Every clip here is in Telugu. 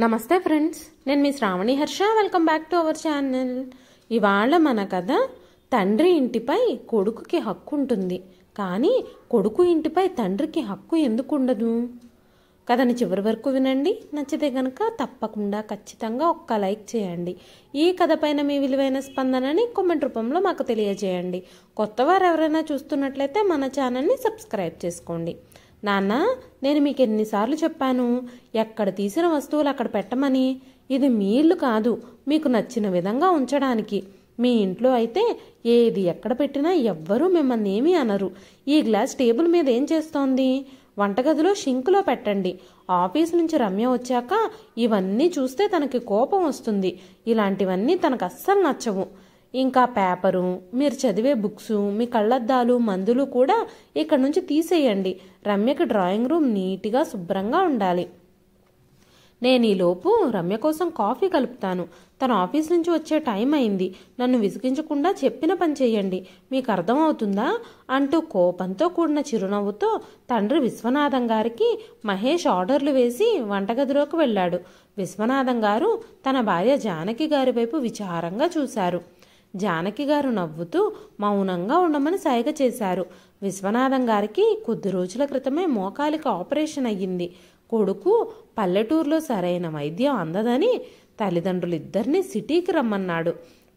నమస్తే ఫ్రెండ్స్, నేను మీ Shravani Harsha. Welcome back to our channel. ఇవాళ మన కథ తండ్రి ఇంటిపై కొడుకుకి హక్కు ఉంటుంది, కానీ కొడుకు ఇంటిపై తండ్రికి హక్కు ఎందుకు ఉండదు? కథని చివరి వరకు వినండి. నచ్చితే కనుక తప్పకుండా ఖచ్చితంగా ఒక్క లైక్ చేయండి. ఈ కథ పైన మీ విలువైన స్పందనని కామెంట్ రూపంలో మాకు తెలియజేయండి. కొత్తవారు ఎవరైనా చూస్తున్నట్లయితే మన ఛానల్ని సబ్స్క్రైబ్ చేసుకోండి. నాన్న, నేను మీకు ఎన్నిసార్లు చెప్పాను ఎక్కడ తీసిన వస్తువులు అక్కడ పెట్టమని? ఇది మీ ఇల్లు కాదు, మీకు నచ్చిన విధంగా ఉంచడానికి. మీ ఇంట్లో అయితే ఏది ఎక్కడ పెట్టినా ఎవ్వరూ మిమ్మల్ని ఏమీ అనరు. ఈ గ్లాస్ టేబుల్ మీద ఏం చేస్తోంది? వంటగదిలో షింకులో పెట్టండి. ఆఫీస్ నుంచి రమ్య వచ్చాక ఇవన్నీ చూస్తే తనకి కోపం వస్తుంది. ఇలాంటివన్నీ తనకు అస్సలు నచ్చవు. ఇంకా పేపరు, మీరు చదివే బుక్స్, మీ కళ్ళద్దాలు, మందులు కూడా ఇక్కడ నుంచి తీసేయండి. రమ్యకి డ్రాయింగ్ రూమ్ నీట్గా శుభ్రంగా ఉండాలి. నేను ఈలోపు రమ్య కోసం కాఫీ కలుపుతాను. తన ఆఫీస్ నుంచి వచ్చే టైం అయింది. నన్ను విసిగించకుండా చెప్పిన పని చేయండి. మీకు అర్థమవుతుందా? అంటూ కోపంతో కూడిన చిరునవ్వుతో తండ్రి విశ్వనాథం గారికి మహేష్ ఆర్డర్లు వేసి వంటగదిలోకి వెళ్ళాడు. విశ్వనాథం గారు తన భార్య జానకి గారి వైపు విచారంగా చూశారు. జానకి గారు నవ్వుతూ మౌనంగా ఉండమని సైగ చేశారు. విశ్వనాథం గారికి కొద్ది రోజుల క్రితమే మోకాలికి ఆపరేషన్ అయ్యింది. కొడుకు పల్లెటూరులో సరైన వైద్యం అందదని తల్లిదండ్రులిద్దరినీ సిటీకి రమ్మన్నాడు.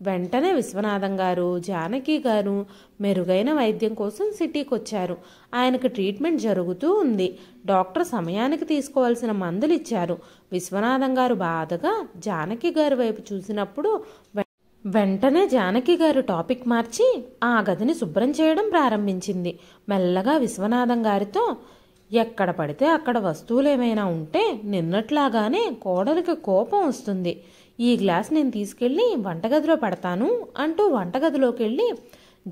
వెంటనే విశ్వనాథం గారు, జానకి గారు మెరుగైన వైద్యం కోసం సిటీకి వచ్చారు. ఆయనకు ట్రీట్మెంట్ జరుగుతూ ఉంది. డాక్టర్ సమయానికి తీసుకోవాల్సిన మందులు ఇచ్చారు. విశ్వనాథం గారు బాధగా జానకి గారి వైపు చూసినప్పుడు వెంటనే జానకి గారు టాపిక్ మార్చి ఆ గదిని శుభ్రం చేయడం ప్రారంభించింది. మెల్లగా విశ్వనాథం గారితో, ఎక్కడ పడితే అక్కడ వస్తువులు ఏమైనా ఉంటే నిన్నట్లాగానే కోడలికి కోపం వస్తుంది. ఈ గ్లాస్ నేను తీసుకెళ్ళి వంటగదిలో పెడతాను అంటూ వంటగదిలోకి వెళ్ళి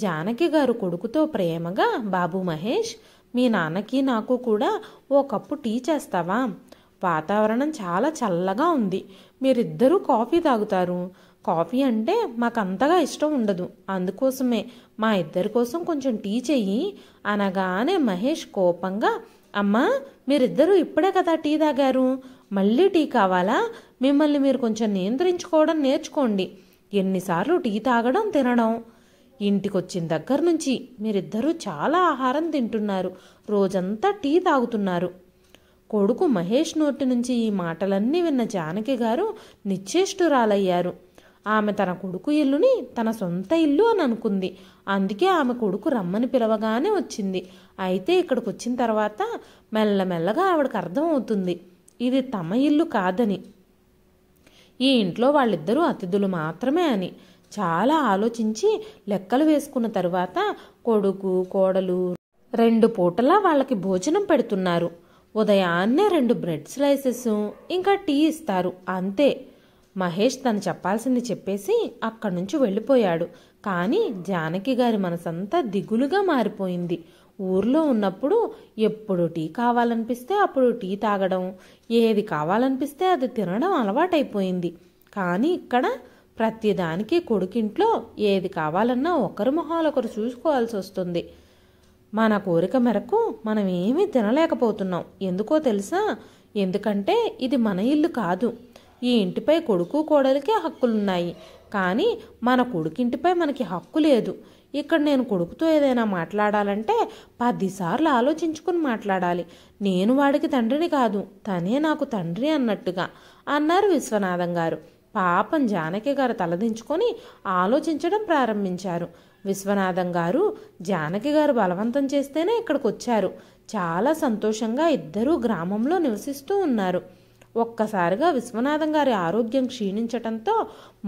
జానకి గారు కొడుకుతో ప్రేమగా, బాబు మహేష్, మీ నాన్నకి నాకు కూడా ఓ కప్పు టీ చేస్తావా? వాతావరణం చాలా చల్లగా ఉంది. మీరిద్దరూ కాఫీ తాగుతారు. కాఫీ అంటే మాకంతగా ఇష్టం ఉండదు. అందుకోసమే మా ఇద్దరి కోసం కొంచెం టీ చెయ్యి అనగానే మహేష్ కోపంగా, అమ్మా, మీరిద్దరూ ఇప్పుడే కదా టీ తాగారు, మళ్ళీ టీ కావాలా? మిమ్మల్ని మీరు కొంచెం నియంత్రించుకోవడం నేర్చుకోండి. ఎన్నిసార్లు టీ తాగడం తినడం? ఇంటికొచ్చిన దగ్గర నుంచి మీరిద్దరూ చాలా ఆహారం తింటున్నారు, రోజంతా టీ తాగుతున్నారు. కొడుకు మహేష్ నోటి నుంచి ఈ మాటలన్నీ విన్న జానకి గారు నిశ్చేష్టురాలయ్యారు. ఆమె తన కొడుకు ఇల్లుని తన సొంత ఇల్లు అని అనుకుంది. అందుకే ఆమె కొడుకు రమ్మని పిలవగానే వచ్చింది. అయితే ఇక్కడికి వచ్చిన తర్వాత మెల్లమెల్లగా ఆవిడకు అర్థమవుతుంది ఇది తమ ఇల్లు కాదని, ఈ ఇంట్లో వాళ్ళిద్దరూ అతిథులు మాత్రమే అని. చాలా ఆలోచించి లెక్కలు వేసుకున్న తరువాత కొడుకు, కోడలు 2 పూటలా వాళ్ళకి భోజనం పెడుతున్నారు. ఉదయాన్నే 2 బ్రెడ్ స్లైసెస్ ఇంకా టీ ఇస్తారు, అంతే. మహేష్ తను చెప్పాల్సింది చెప్పేసి అక్కడి నుంచి వెళ్ళిపోయాడు. కానీ జానకి గారి మనసంతా దిగులుగా మారిపోయింది. ఊర్లో ఉన్నప్పుడు ఎప్పుడు టీ కావాలనిపిస్తే అప్పుడు టీ తాగడం, ఏది కావాలనిపిస్తే అది తినడం అలవాటైపోయింది. కానీ ఇక్కడ ప్రతిదానికి కొడుకింట్లో ఏది కావాలన్నా ఒకరి మొహాలు ఒకరు చూసుకోవాల్సి వస్తుంది. మన కోరిక మేరకు మనం ఏమీ తినలేకపోతున్నాం. ఎందుకో తెలుసా? ఎందుకంటే ఇది మన ఇల్లు కాదు. ఈ ఇంటిపై కొడుకు, కోడలికి హక్కులున్నాయి, కానీ మన కొడుకింటిపై మనకి హక్కు లేదు. ఇక్కడ నేను కొడుకుతో ఏదైనా మాట్లాడాలంటే 10 సార్లు ఆలోచించుకుని మాట్లాడాలి. నేను వాడికి తండ్రిని కాదు, తనే నాకు తండ్రి అన్నట్టుగా అన్నారు విశ్వనాథం గారు. పాపం జానకి గారు తలదించుకొని ఆలోచించడం ప్రారంభించారు. విశ్వనాథం గారు జానకి గారు బలవంతం చేస్తేనే ఇక్కడికి వచ్చారు. చాలా సంతోషంగా ఇద్దరూ గ్రామంలో నివసిస్తూ ఉన్నారు. ఒక్కసారిగా విశ్వనాథం గారి ఆరోగ్యం క్షీణించటంతో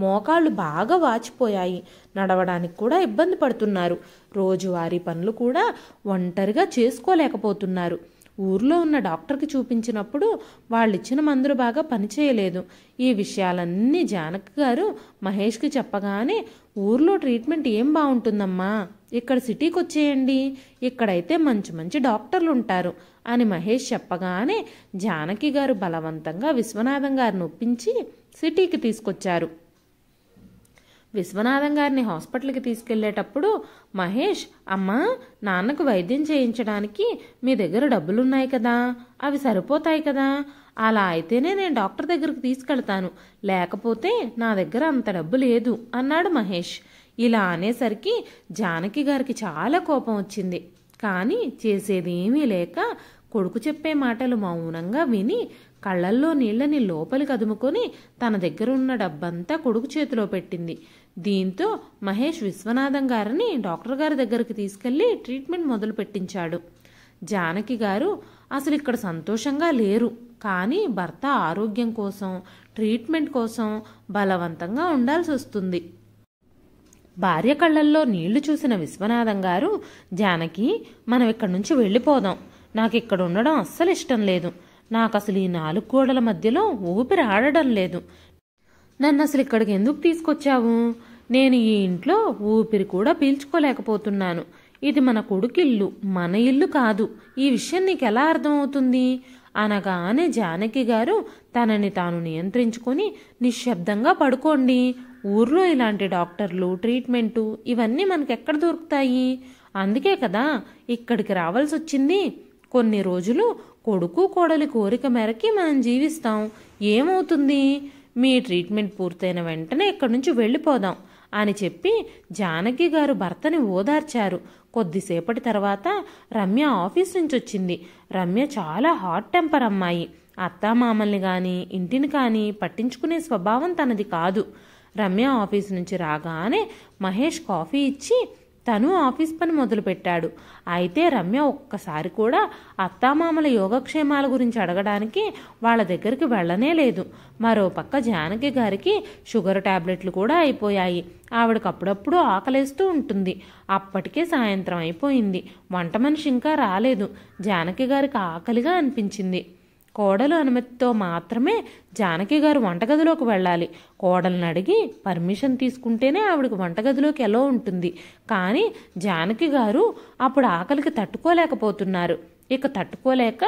మోకాళ్ళు బాగా వాచిపోయాయి. నడవడానికి కూడా ఇబ్బంది పడుతున్నారు. రోజువారీ పనులు కూడా ఒంటరిగా చేసుకోలేకపోతున్నారు. ఊర్లో ఉన్న డాక్టర్కి చూపించినప్పుడు వాళ్ళిచ్చిన మందులు బాగా పనిచేయలేదు. ఈ విషయాలన్నీ జానకి గారు మహేష్కి చెప్పగానే, ఊర్లో ట్రీట్మెంట్ ఏం బాగుంటుందమ్మా, ఇక్కడ సిటీకి వచ్చేయండి, ఇక్కడైతే మంచి మంచి డాక్టర్లు ఉంటారు అని మహేష్ చెప్పగానే జానకి గారు బలవంతంగా విశ్వనాథం గారిని ఒప్పించి సిటీకి తీసుకొచ్చారు. విశ్వనాథం గారిని హాస్పిటల్కి తీసుకెళ్లేటప్పుడు మహేష్, అమ్మా, నాన్నకు వైద్యం చేయించడానికి మీ దగ్గర డబ్బులున్నాయి కదా, అవి సరిపోతాయి కదా అలా అయితేనే నేను డాక్టర్ దగ్గరికి తీసుకెళ్తాను, లేకపోతే నా దగ్గర అంత డబ్బు లేదు అన్నాడు మహేష్. ఇలా అనేసరికి జానకి గారికి చాలా కోపం వచ్చింది. కానీ చేసేదేమీ లేక కొడుకు చెప్పే మాటలు మౌనంగా విని కళ్ళల్లో నీళ్లని లోపలికి అదుముకొని తన దగ్గర ఉన్న డబ్బంతా కొడుకు చేతిలో పెట్టింది. దీంతో మహేష్ విశ్వనాథం గారిని డాక్టర్ గారి దగ్గరికి తీసుకెళ్లి ట్రీట్మెంట్ మొదలు పెట్టించాడు. జానకి గారు అసలు ఇక్కడ సంతోషంగా లేరు, కానీ భర్త ఆరోగ్యం కోసం ట్రీట్మెంట్ కోసం బలవంతంగా ఉండాల్సి వస్తుంది. భార్య కళ్ళల్లో నీళ్లు చూసిన విశ్వనాథం గారు, జానకి మనం ఇక్కడి నుంచి వెళ్ళిపోదాం, నాకు ఇక్కడ ఉండడం అస్సలు ఇష్టం లేదు, నాకు అసలు ఈ 4 గోడల మధ్యలో ఊపిరి ఆడడం లేదు, నన్ను అసలు ఇక్కడికి ఎందుకు తీసుకొచ్చావు, నేను ఈ ఇంట్లో ఊపిరి కూడా పీల్చుకోలేకపోతున్నాను, ఇది మన కొడుకిల్లు, మన ఇల్లు కాదు, ఈ విషయం నీకు ఎలా అర్థమవుతుంది అనగానే జానకి గారు తనని తాను నియంత్రించుకొని నిశ్శబ్దంగా పడుకోండి, ఊర్లో ఇలాంటి డాక్టర్లు ట్రీట్మెంటు ఇవన్నీ మనకెక్కడ దొరుకుతాయి, అందుకే కదా ఇక్కడికి రావాల్సి వచ్చింది, కొన్ని రోజులు కొడుకు కోడలి కోరిక మేరకి మనం జీవిస్తాం, ఏమవుతుంది, మీ ట్రీట్మెంట్ పూర్తయిన వెంటనే ఇక్కడి నుంచి వెళ్ళిపోదాం అని చెప్పి జానకి గారు భర్తని ఓదార్చారు. కొద్దిసేపటి తర్వాత రమ్య ఆఫీస్ నుంచి వచ్చింది. రమ్య చాలా హాట్ టెంపర్ అమ్మాయి. అత్తామామల్ని కానీ ఇంటిని కానీ పట్టించుకునే స్వభావం తనది కాదు. రమ్య ఆఫీస్ నుంచి రాగానే మహేష్ కాఫీ ఇచ్చి తను ఆఫీస్ పని మొదలుపెట్టాడు. అయితే రమ్య ఒక్కసారి కూడా అత్తామామల యోగక్షేమాల గురించి అడగడానికి వాళ్ళ దగ్గరికి వెళ్ళనే లేదు. మరోపక్క జానకి గారికి షుగర్ టాబ్లెట్లు కూడా అయిపోయాయి. ఆవిడకు అప్పుడప్పుడు ఆకలేస్తూ ఉంటుంది. అప్పటికే సాయంత్రం అయిపోయింది. వంట మనిషి ఇంకా రాలేదు. జానకి గారికి ఆకలిగా అనిపించింది. కోడలు అనుమతితో మాత్రమే జానకి గారు వంటగదిలోకి వెళ్ళాలి. కోడల్ని అడిగి పర్మిషన్ తీసుకుంటేనే ఆవిడకి వంటగదిలోకి ఎలా ఉంటుంది. కానీ జానకి గారు అప్పుడు ఆకలికి తట్టుకోలేకపోతున్నారు. ఇక తట్టుకోలేక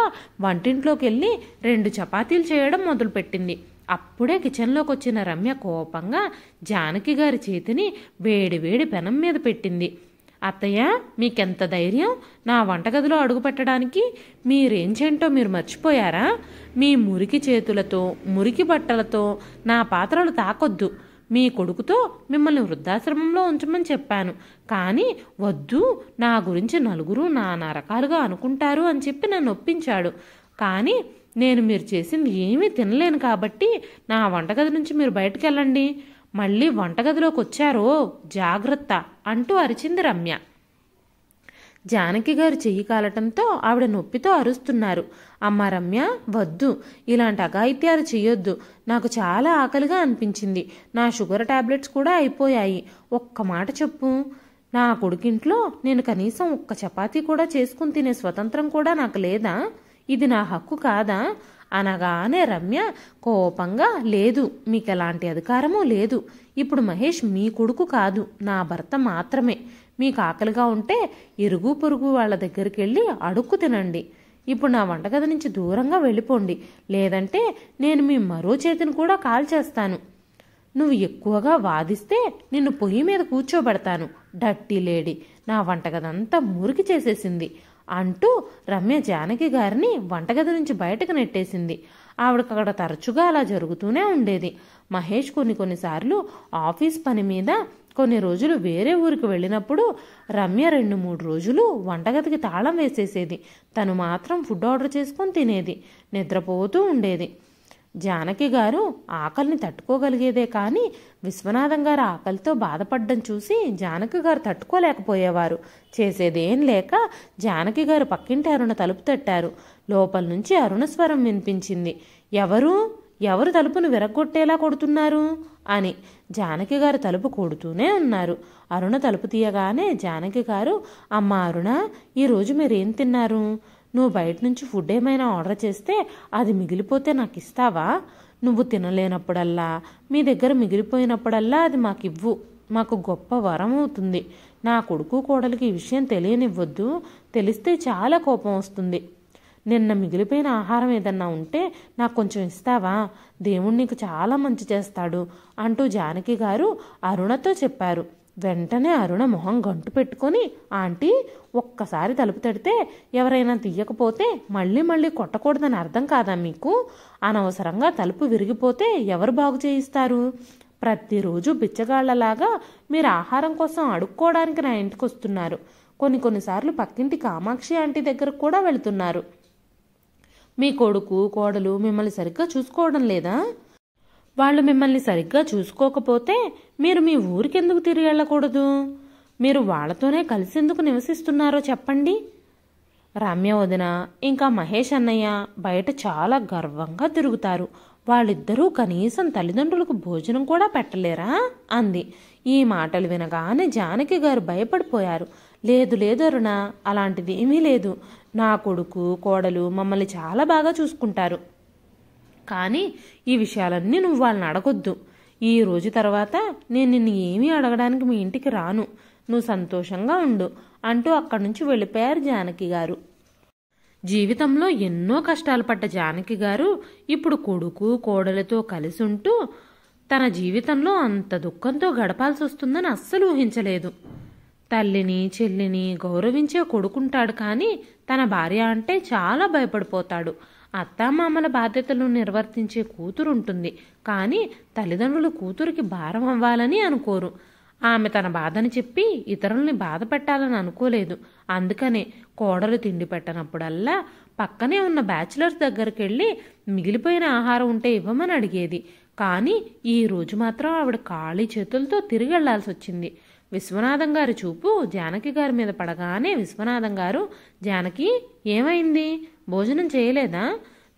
వంటింట్లోకి వెళ్ళి 2 చపాతీలు చేయడం మొదలుపెట్టింది. అప్పుడే కిచెన్లోకి వచ్చిన రమ్య కోపంగా జానకి గారి చేతిని వేడి వేడి పెనం మీద పెట్టింది. అత్తయ్య, మీకెంత ధైర్యం నా వంటగదిలో అడుగు పెట్టడానికి, మీరేం చేయంటో మీరు మర్చిపోయారా, మీ మురికి చేతులతో మురికి బట్టలతో నా పాత్రలు తాకొద్దు, మీ కొడుకుతో మిమ్మల్ని వృద్ధాశ్రమంలో ఉంచమని చెప్పాను, కానీ వద్దు, నా గురించి నలుగురు నానా రకాలుగా అనుకుంటారు అని చెప్పి నన్ను ఒప్పించాడు, కానీ నేను మీరు చేసింది ఏమీ తినలేను కాబట్టి నా వంటగది నుంచి మీరు బయటకు వెళ్ళండి, మళ్ళీ వంటగదిలోకి వచ్చారో జాగ్రత్త అంటూ అరిచింది రమ్య. జానకి గారు చెయ్యి కాలటంతో ఆవిడ నొప్పితో అరుస్తున్నారు. అమ్మ రమ్య, వద్దు, ఇలాంటి అఘాయిత్యాలు చెయ్యొద్దు, నాకు చాలా ఆకలిగా అనిపించింది, నా షుగర్ టాబ్లెట్స్ కూడా అయిపోయాయి, ఒక్క మాట చెప్పు, నా కొడుకింట్లో నేను కనీసం 1 చపాతీ కూడా చేసుకుని తినే స్వతంత్రం కూడా నాకు లేదా, ఇది నా హక్కు కాదా అనగానే రమ్య కోపంగా, లేదు, మీకు ఎలాంటి అధికారమూ లేదు, ఇప్పుడు మహేష్ మీ కొడుకు కాదు, నా భర్త మాత్రమే, మీకు ఆకలిగా ఉంటే ఇరుగు పొరుగు వాళ్ళ దగ్గరికి వెళ్ళి అడుక్కు తినండి, ఇప్పుడు నా వంటగది నుంచి దూరంగా వెళ్ళిపోండి, లేదంటే నేను మీ మరో చేతిని కూడా కాల్చేస్తాను, నువ్వు ఎక్కువగా వాదిస్తే నిన్ను పొయ్యి మీద కూర్చోబెడతాను, డట్టి లేడీ, నా వంటగదంతా మురికి చేసేసింది అంటూ రమ్య జానకి గారిని వంటగది నుంచి బయటకు నెట్టేసింది. ఆవిడకు అక్కడ తరచుగా అలా జరుగుతూనే ఉండేది. మహేష్ కొన్నిసార్లు ఆఫీస్ పని మీద కొన్ని రోజులు వేరే ఊరికి వెళ్ళినప్పుడు రమ్య 2-3 రోజులు వంటగదికి తాళం వేసేసేది. తను మాత్రం ఫుడ్ ఆర్డర్ చేసుకొని తినేది, నిద్రపోతూ ఉండేది. జానకి గారు ఆకలిని తట్టుకోగలిగేదే కానీ విశ్వనాథం గారు ఆకలితో బాధపడ్డం చూసి జానకి గారు తట్టుకోలేకపోయేవారు. చేసేదేం లేక జానకి గారు పక్కింటి అరుణ తలుపు తట్టారు. లోపల నుంచి అరుణ స్వరం వినిపించింది. ఎవరు తలుపును విరగ్గొట్టేలా కొడుతున్నారు అని. జానకి గారు తలుపు కొడుతూనే ఉన్నారు. అరుణ తలుపు తీయగానే జానకి గారు, అమ్మ అరుణ, ఈరోజు మీరేం తిన్నారు, నువ్వు బయట నుంచి ఫుడ్ ఏమైనా ఆర్డర్ చేస్తే అది మిగిలిపోతే నాకు ఇస్తావా, నువ్వు తినలేనప్పుడల్లా మీ దగ్గర మిగిలిపోయినప్పుడల్లా అది మాకివ్వు, మాకు గొప్ప వరం అవుతుంది, నా కొడుకు కోడలికి ఈ విషయం తెలియనివ్వద్దు, తెలిస్తే చాలా కోపం వస్తుంది, నిన్న మిగిలిపోయిన ఆహారం ఏదన్నా ఉంటే నాకు కొంచెం ఇస్తావా, దేవుడు నీకు చాలా మంచి చేస్తాడు అంటూ జానకి గారు అరుణతో చెప్పారు. వెంటనే అరుణ మొహం గంటు పెట్టుకొని, ఆంటీ ఒక్కసారి తలుపు తడితే ఎవరైనా తీయకపోతే మళ్ళీ మళ్ళీ కొట్టకూడదని అర్థం కాదా మీకు? అనవసరంగా తలుపు విరిగిపోతే ఎవరు బాగు చేయిస్తారు? ప్రతిరోజు బిచ్చగాళ్లలాగా మీరు ఆహారం కోసం అడుక్కోవడానికి నా ఇంటికి వస్తున్నారు. కొన్నిసార్లు పక్కింటి కామాక్షి ఆంటీ దగ్గరకు కూడా వెళుతున్నారు. మీ కొడుకు కోడలు మిమ్మల్ని సరిగ్గా చూసుకోవడం లేదా? వాళ్ళు మిమ్మల్ని సరిగ్గా చూసుకోకపోతే మీరు మీ ఊరికెందుకు తిరిగి వెళ్ళకూడదు? మీరు వాళ్లతోనే కలిసేందుకు నివసిస్తున్నారో చెప్పండి. రమ్య వదిన ఇంకా మహేష్ అన్నయ్య బయట చాలా గర్వంగా తిరుగుతారు. వాళ్ళిద్దరూ కనీసం తల్లిదండ్రులకు భోజనం కూడా పెట్టలేరా అంది. ఈ మాటలు వినగానే జానకి గారు భయపడిపోయారు. లేదు లేదు అరుణ, అలాంటిది ఏమీ లేదు. నా కొడుకు కోడలు మమ్మల్ని చాలా బాగా చూసుకుంటారు. కానీ ఈ విషయాలన్నీ నువ్వు వాళ్ళని అడగొద్దు. ఈ రోజు తర్వాత నేను నిన్ను ఏమీ అడగడానికి మీ ఇంటికి రాను. నువ్వు సంతోషంగా ఉండు అంటూ అక్కడి నుంచి వెళ్ళిపోయారు జానకి గారు. జీవితంలో ఎన్నో కష్టాలు పడ్డ జానకి గారు ఇప్పుడు కొడుకు కోడలతో కలిసి ఉంటూ తన జీవితంలో అంత దుఃఖంతో గడపాల్సి వస్తుందని అస్సలు ఊహించలేదు. తల్లిని చెల్లిని గౌరవించే కొడుకుంటాడు, కానీ తన భార్య అంటే చాలా భయపడిపోతాడు. అత్తామామల బాధ్యతలు నిర్వర్తించే కూతురు ఉంటుంది, కానీ తల్లిదండ్రులు కూతురికి భారం అవ్వాలని అనుకోరు. ఆమె తన బాధని చెప్పి ఇతరుల్ని బాధ పెట్టాలని అనుకోలేదు. అందుకనే కోడలు తిండి పెట్టనప్పుడల్లా పక్కనే ఉన్న బ్యాచిలర్స్ దగ్గరికి వెళ్ళి మిగిలిపోయిన ఆహారం ఉంటే ఇవ్వమని అడిగేది. కానీ ఈ రోజు మాత్రం ఆవిడ ఖాళీ చేతులతో తిరిగి వెళ్లాల్సి వచ్చింది. విశ్వనాథం గారి చూపు జానకి గారి మీద పడగానే విశ్వనాథం గారు, జానకి ఏమైంది? భోజనం చేయలేదా?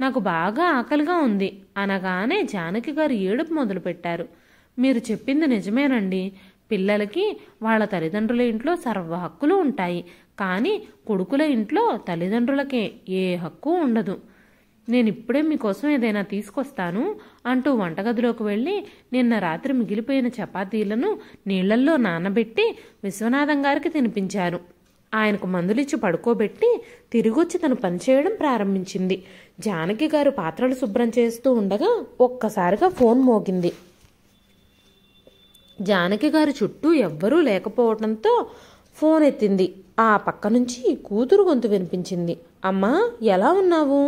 నాకు బాగా ఆకలిగా ఉంది అనగానే జానకి గారు ఏడుపు మొదలుపెట్టారు. మీరు చెప్పింది నిజమేనండి. పిల్లలకి వాళ్ళ తల్లిదండ్రుల ఇంట్లో సర్వ హక్కులు ఉంటాయి, కానీ కొడుకుల ఇంట్లో తల్లిదండ్రులకే ఏ హక్కు ఉండదు. నేను ఇప్పుడే మీకోసం ఏదైనా తీసుకొస్తాను అంటూ వంటగదిలోకి వెళ్ళి నిన్న రాత్రి మిగిలిపోయిన చపాతీలను నీళ్లల్లో నానబెట్టి విశ్వనాథం గారికి తినిపించారు. ఆయనకు మందులిచ్చి పడుకోబెట్టి తిరిగొచ్చి తను పనిచేయడం ప్రారంభించింది. జానకి గారు పాత్రలు శుభ్రం చేస్తూ ఉండగా ఒక్కసారిగా ఫోన్ మోగింది. జానకి గారి చుట్టూ ఎవ్వరూ లేకపోవడంతో ఫోన్ ఎత్తింది. ఆ పక్క నుంచి కూతురు గొంతు వినిపించింది. అమ్మా, ఎలా ఉన్నావు?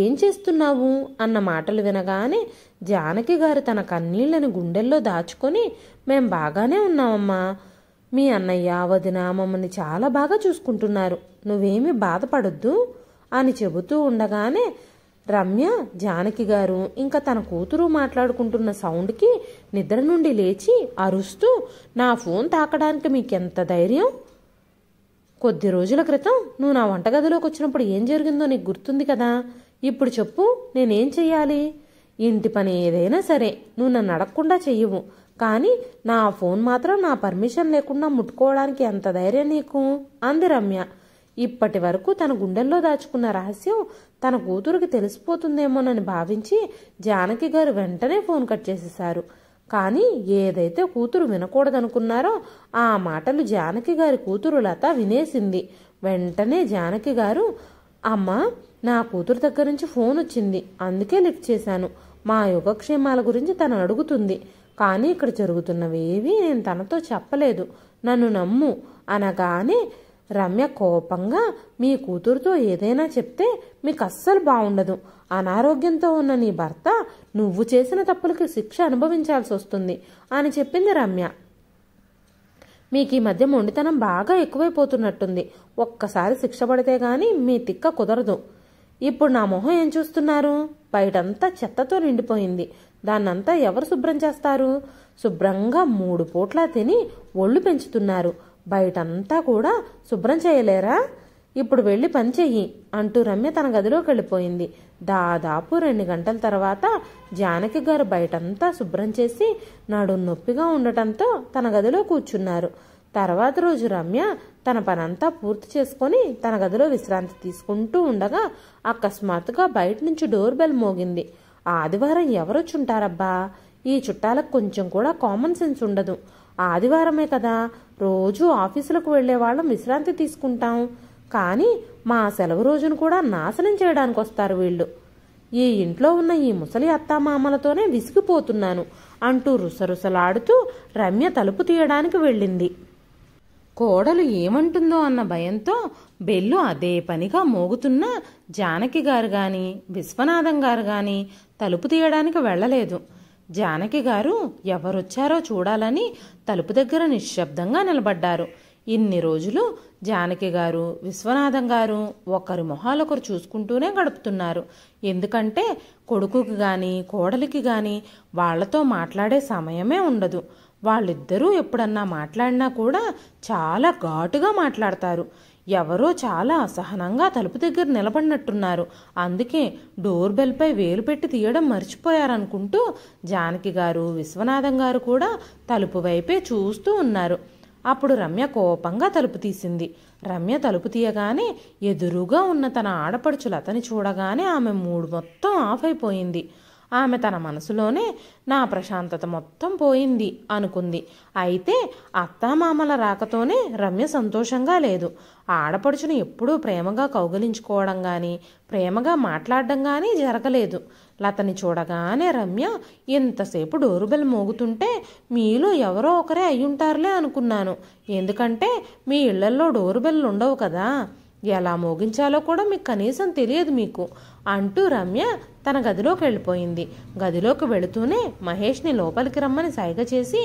ఏం చేస్తున్నావు? అన్న మాటలు వినగానే జానకి గారు తన కన్నీళ్లను గుండెల్లో దాచుకొని, మేం బాగానే ఉన్నామమ్మా. మీ అన్నయ్య వదిన మమ్మల్ని చాలా బాగా చూసుకుంటున్నారు. నువ్వేమీ బాధపడొద్దు అని చెబుతూ ఉండగానే రమ్య, జానకి గారు ఇంకా తన కూతురు మాట్లాడుకుంటున్న సౌండ్కి నిద్ర నుండి లేచి అరుస్తూ, నా ఫోన్ తాకడానికి మీకెంత ధైర్యం? కొద్ది రోజుల క్రితం నువ్వు నా వంటగదిలోకి వచ్చినప్పుడు ఏం జరిగిందో నీకు గుర్తుంది కదా. ఇప్పుడు చెప్పు, నేనేం చెయ్యాలి? ఇంటి పని ఏదైనా సరే నువ్వు నన్ను అడగకుండా చెయ్యవు, కానీ నా ఫోన్ మాత్రం నా పర్మిషన్ లేకుండా ముట్టుకోవడానికి ఎంత ధైర్యం నీకు? అంది రమ్య. ఇప్పటి వరకు తన గుండెల్లో దాచుకున్న రహస్యం తన కూతురికి తెలిసిపోతుందేమోనని భావించి జానకి గారు వెంటనే ఫోన్ కట్ చేసేశారు. కానీ ఏదైతే కూతురు వినకూడదనుకున్నారో ఆ మాటలు జానకి గారి కూతురు లత వినేసింది. వెంటనే జానకి గారు, అమ్మా, నా కూతురు దగ్గర నుంచి ఫోన్ వచ్చింది, అందుకే లిఫ్ట్ చేశాను. మా యోగక్షేమాల గురించి తను అడుగుతుంది, కానీ ఇక్కడ జరుగుతున్నవేవి నేను తనతో చెప్పలేదు, నన్ను నమ్ము అనగానే రమ్య కోపంగా, మీ కూతురుతో ఏదైనా చెప్తే మీకు అస్సలు బాగుండదు. అనారోగ్యంతో ఉన్న నీ భర్త నువ్వు చేసిన తప్పులకి శిక్ష అనుభవించాల్సి వస్తుంది అని చెప్పింది రమ్య. మీకు ఈ మధ్య మొండితనం బాగా ఎక్కువైపోతున్నట్టుంది. ఒక్కసారి శిక్ష పడితే గాని మీ తిక్క కుదరదు. ఇప్పుడు నా మొహం ఏం చూస్తున్నారు? బయటంతా చెత్తతో నిండిపోయింది. దాన్నంతా ఎవరు శుభ్రం చేస్తారు? శుభ్రంగా 3 పూట్లా తిని ఒళ్ళు పెంచుతున్నారు. బయటంతా కూడా శుభ్రం చేయలేరా? ఇప్పుడు వెళ్ళి పని చెయ్యి అంటూ రమ్య తన గదిలోకి వెళ్ళిపోయింది. దాదాపు 2 గంటల తర్వాత జానకి గారు బయటంతా శుభ్రం చేసి నడుం నొప్పిగా ఉండటంతో తన గదిలో కూర్చున్నారు. తర్వాత రోజు రమ్య తన పనంతా పూర్తి చేసుకొని తన గదిలో విశ్రాంతి తీసుకుంటూ ఉండగా అకస్మాత్తుగా బయట నుంచి డోర్ బెల్ మోగింది. ఆదివారం ఎవరొచ్చుంటారబ్బా? ఈ చుట్టాలకు కొంచెం కూడా కామన్ సెన్స్ ఉండదు. ఆదివారమే కదా, రోజు ఆఫీసులకు వెళ్లే వాళ్ళం విశ్రాంతి తీసుకుంటాం, కానీ మా సెలవు రోజును కూడా నాశనం చేయడానికి వస్తారు వీళ్ళు. ఈ ఇంట్లో ఉన్న ఈ ముసలి అత్తామామలతోనే విసిగిపోతున్నాను అంటూ రుసరుసలాడుతూ రమ్య తలుపు తీయడానికి వెళ్ళింది. కోడలు ఏమంటుందో అన్న భయంతో బెల్లు అదే పనిగా మోగుతున్నా జానకి గారు గాని విశ్వనాథం గారు గాని తలుపు తీయడానికి వెళ్ళలేదు. జానకి గారు ఎవరొచ్చారో చూడాలని తలుపు దగ్గర నిశ్శబ్దంగా నిలబడ్డారు. ఇన్ని రోజులు జానకి గారు విశ్వనాథం గారు ఒకరి మొహాలొకరు చూసుకుంటూనే గడుపుతున్నారు. ఎందుకంటే కొడుకుకి గాని కోడలికి గాని వాళ్లతో మాట్లాడే సమయమే ఉండదు. వాళ్ళిద్దరూ ఎప్పుడన్నా మాట్లాడినా కూడా చాలా ఘాటుగా మాట్లాడతారు. ఎవరో చాలా అసహనంగా తలుపు దగ్గర నిలబడినట్టున్నారు. అందుకే డోర్ బెల్పై వేలు పెట్టి తీయడం మర్చిపోయారనుకుంటూ జానకి గారు విశ్వనాథం గారు కూడా తలుపు వైపే చూస్తూ ఉన్నారు. అప్పుడు రమ్య కోపంగా తలుపు తీసింది. రమ్య తలుపు తీయగానే ఎదురుగా ఉన్న తన ఆడపడుచు లతని చూడగానే ఆమె మూడ్ మొత్తం ఆఫ్ అయిపోయింది. ఆమె తన మనసులోనే నా ప్రశాంతత మొత్తం పోయింది అనుకుంది. అయితే అత్తామామల రాకతోనే రమ్య సంతోషంగా లేదు. ఆడపడుచుని ఎప్పుడూ ప్రేమగా కౌగిలించుకోవడం కానీ ప్రేమగా మాట్లాడడం కానీ జరగలేదు. లతని చూడగానే రమ్య ఎంతసేపు డోరుబెల్ మోగుతుంటే మీలో ఎవరో ఒకరే అయ్యుంటారులే అనుకున్నాను. ఎందుకంటే మీ ఇళ్లల్లో డోరుబెల్లు ఉండవు కదా, ఎలా మోగించాలో కూడా మీకు కనీసం తెలియదు మీకు అంటూ రమ్య తన గదిలోకి వెళ్ళిపోయింది. గదిలోకి వెళుతూనే మహేష్ని లోపలికి రమ్మని సైగ చేసి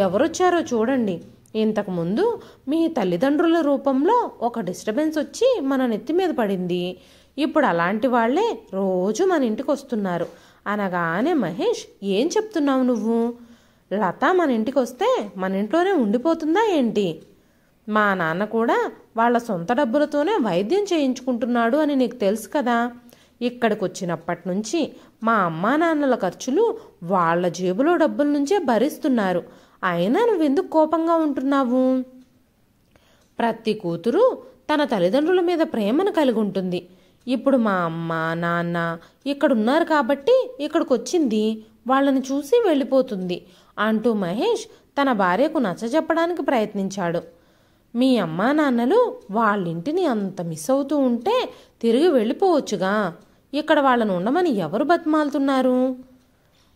ఎవరొచ్చారో చూడండి. ఇంతకుముందు మీ తల్లిదండ్రుల రూపంలో ఒక డిస్టర్బెన్స్ వచ్చి మన నెత్తి మీద పడింది. ఇప్పుడు అలాంటి వాళ్లే రోజు మన ఇంటికి వస్తున్నారు అనగానే మహేష్ ఏం చెప్తున్నావు నువ్వు? లత మన ఇంటికి వస్తే మన ఇంట్లోనే ఉండిపోతుందా ఏంటి? మా నాన్న కూడా వాళ్ళ సొంత డబ్బులతోనే వైద్యం చేయించుకుంటున్నాడు అని నీకు తెలుసు కదా. ఇక్కడికి వచ్చినప్పటి నుంచి మా అమ్మా నాన్నల ఖర్చులు వాళ్ళ జేబులో డబ్బుల నుంచే భరిస్తున్నారు. అయినా నువ్వెందుకు కోపంగా ఉంటున్నావు? ప్రతి కూతురు తన తల్లిదండ్రుల మీద ప్రేమను కలిగి ఉంటుంది. ఇప్పుడు మా అమ్మ నాన్న ఇక్కడున్నారు కాబట్టి ఇక్కడికి వచ్చింది, వాళ్ళని చూసి వెళ్ళిపోతుంది అంటూ మహేష్ తన భార్యకు నచ్చజెప్పడానికి ప్రయత్నించాడు. మీ అమ్మా నాన్నలు వాళ్ళింటిని అంత మిస్ అవుతూ ఉంటే తిరిగి వెళ్ళిపోవచ్చుగా. ఇక్కడ వాళ్ళను ఉండమని ఎవరు బతిమాలుతున్నారు?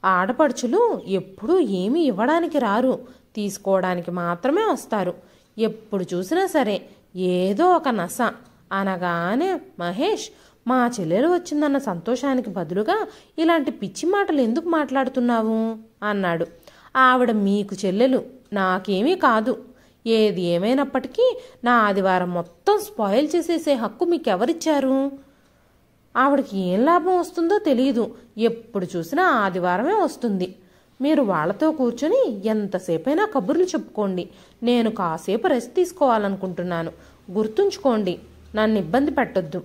ఆడపడుచులు ఎప్పుడూ ఏమీ ఇవ్వడానికి రారు, తీసుకోవడానికి మాత్రమే వస్తారు. ఎప్పుడు చూసినా సరే ఏదో ఒక నస అనగానే మహేష్ మా చెల్లెలు వచ్చిందన్న సంతోషానికి బదులుగా ఇలాంటి పిచ్చి మాటలు ఎందుకు మాట్లాడుతున్నావు అన్నాడు. ఆవిడ మీకు చెల్లెలు, నాకేమీ కాదు. ఏది ఏమైనప్పటికీ నా ఆదివారం మొత్తం స్పాయిల్ చేసేసే హక్కు మీకెవరిచ్చారు? ఆవిడకి ఏం లాభం వస్తుందో తెలియదు, ఎప్పుడు చూసినా ఆదివారమే వస్తుంది. మీరు వాళ్లతో కూర్చొని ఎంతసేపైనా కబుర్లు చెప్పుకోండి. నేను కాసేపు రెస్ట్ తీసుకోవాలనుకుంటున్నాను. గుర్తుంచుకోండి, నన్ను ఇబ్బంది పెట్టొద్దు.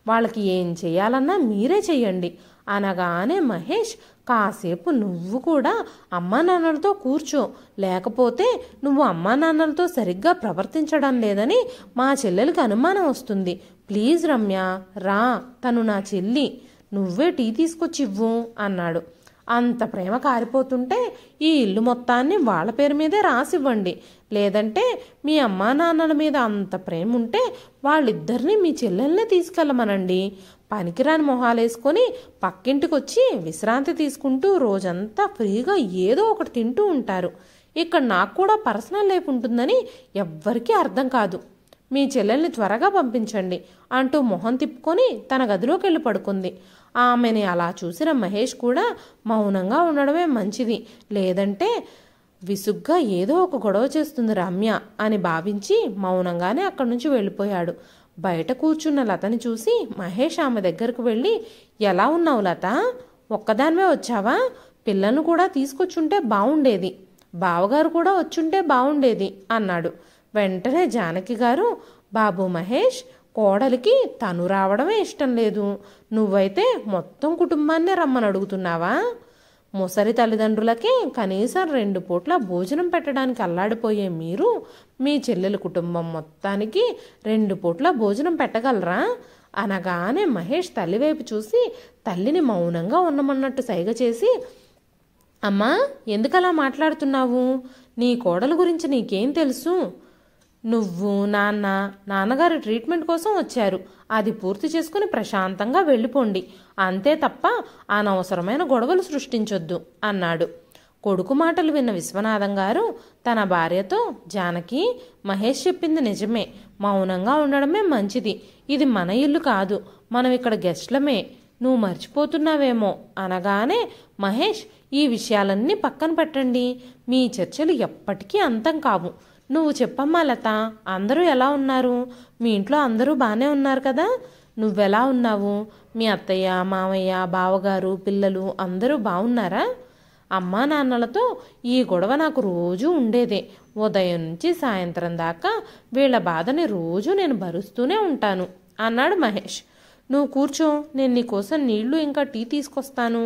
వాళ్ళకి ఏం చేయాలన్నా మీరే చెయ్యండి అనగానే మహేష్ కాసేపు నువ్వు కూడా అమ్మా నాన్నలతో కూర్చో, లేకపోతే నువ్వు అమ్మా నాన్నలతో సరిగ్గా ప్రవర్తించడం లేదని మా చెల్లెలకి అనుమానం వస్తుంది. ప్లీజ్ రమ్య రా, తను నా చెల్లి, నువ్వే టీ తీసుకొచ్చి ఇవ్వు అన్నాడు. అంత ప్రేమ కారిపోతుంటే ఈ ఇల్లు మొత్తాన్ని వాళ్ళ పేరు మీదే రాసివ్వండి. లేదంటే మీ అమ్మా నాన్నల మీద అంత ప్రేమ ఉంటే వాళ్ళిద్దరినీ మీ చెల్లెల్నే తీసుకెళ్ళమనండి. పనికిరాని మొహాలేసుకొని పక్కింటికి వచ్చి విశ్రాంతి తీసుకుంటూ రోజంతా ఫ్రీగా ఏదో ఒకటి తింటూ ఉంటారు. ఇక్కడ నాకు కూడా పర్సనల్ లైఫ్ ఉంటుందని ఎవ్వరికీ అర్థం కాదు. మీ చెల్లెల్ని త్వరగా పంపించండి అంటూ మొహం తిప్పుకొని తన గదిలోకి వెళ్ళి పడుకుంది. ఆమెని అలా చూసిన మహేష్ కూడా మౌనంగా ఉండడమే మంచిది, లేదంటే విసుగ్గా ఏదో ఒక గొడవ చేస్తుంది రమ్య అని భావించి మౌనంగానే అక్కడి నుంచి వెళ్ళిపోయాడు. బయట కూర్చున్న లతని చూసి మహేష్ ఆమె దగ్గరకు వెళ్ళి ఎలా ఉన్నావు లత, ఒక్కదానివే వచ్చావా? పిల్లలను కూడా తీసుకొచ్చుంటే బాగుండేది, బావగారు కూడా వచ్చుంటే బాగుండేది అన్నాడు. వెంటనే జానకి గారు, బాబు మహేష్, కోడలికి తను రావడమే ఇష్టం లేదు, నువ్వైతే మొత్తం కుటుంబాన్నే రమ్మని అడుగుతున్నావా? ముసలి తల్లిదండ్రులకే కనీసం 2 పూట్ల భోజనం పెట్టడానికి అల్లాడిపోయే మీరు మీ చెల్లెల కుటుంబం మొత్తానికి 2 పూట్ల భోజనం పెట్టగలరా అనగానే మహేష్ తల్లివైపు చూసి తల్లిని మౌనంగా ఉండమన్నట్టు సైగ చేసి, అమ్మా ఎందుకలా మాట్లాడుతున్నావు? నీ కోడల గురించి నీకేం తెలుసు? నువ్వు నాన్నగారు ట్రీట్మెంట్ కోసం వచ్చారు. అది పూర్తి చేసుకుని ప్రశాంతంగా వెళ్ళిపోండి. అంతే తప్ప అనవసరమైన గొడవలు సృష్టించొద్దు అన్నాడు. కొడుకు మాటలు విన్న విశ్వనాథం గారు తన భార్యతో, జానకి, మహేష్ చెప్పింది నిజమే, మౌనంగా ఉండడమే మంచిది. ఇది మన ఇల్లు కాదు, మనం ఇక్కడ గెస్ట్లమే, నువ్వు మర్చిపోతున్నావేమో అనగానే, మహేష్, ఈ విషయాలన్నీ పక్కన పెట్టండి, మీ చర్చలు ఎప్పటికీ అంతం కావు. నువ్వు చెప్పమ్మా లత, అందరూ ఎలా ఉన్నారు? మీ ఇంట్లో అందరూ బాగానే ఉన్నారు కదా? నువ్వెలా ఉన్నావు? మీ అత్తయ్య, మామయ్య, బావగారు, పిల్లలు అందరూ బాగున్నారా? అమ్మా నాన్నలతో ఈ గొడవ నాకు రోజూ ఉండేదే. ఉదయం నుంచి సాయంత్రం దాకా వీళ్ళ బాధని రోజు నేను భరుస్తూనే ఉంటాను అన్నాడు మహేష్. నువ్వు కూర్చో, నేను నీకోసం నీళ్లు ఇంకా టీ తీసుకొస్తాను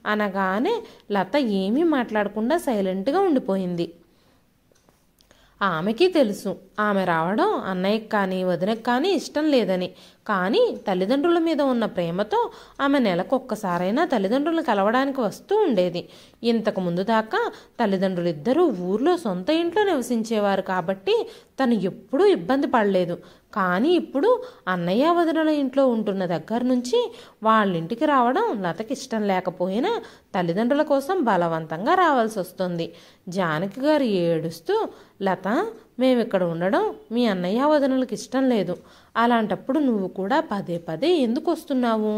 అనగానే లత ఏమీ మాట్లాడకుండా సైలెంట్గా ఉండిపోయింది. ఆమెకి తెలుసు ఆమె రావడం అన్నయ్యకి కానీ వదినకి కానీ ఇష్టం లేదని. కానీ తల్లిదండ్రుల మీద ఉన్న ప్రేమతో ఆమె నెలకొక్కసారైనా తల్లిదండ్రులను కలవడానికి వస్తూ ఉండేది. ఇంతకు ముందు దాకా తల్లిదండ్రులిద్దరూ ఊర్లో సొంత ఇంట్లో నివసించేవారు కాబట్టి తను ఎప్పుడూ ఇబ్బంది పడలేదు. కానీ ఇప్పుడు అన్నయ్య వదినల ఇంట్లో ఉంటున్న దగ్గర నుంచి వాళ్ళింటికి రావడం లతకి ఇష్టం లేకపోయినా తల్లిదండ్రుల కోసం బలవంతంగా రావాల్సి వస్తుంది. జానకి గారు ఏడుస్తూ, లత, మేమిక్కడ ఉండడం మీ అన్నయ్య వదినలకు ఇష్టం లేదు. అలాంటప్పుడు నువ్వు కూడా పదే పదే ఎందుకు వస్తున్నావు?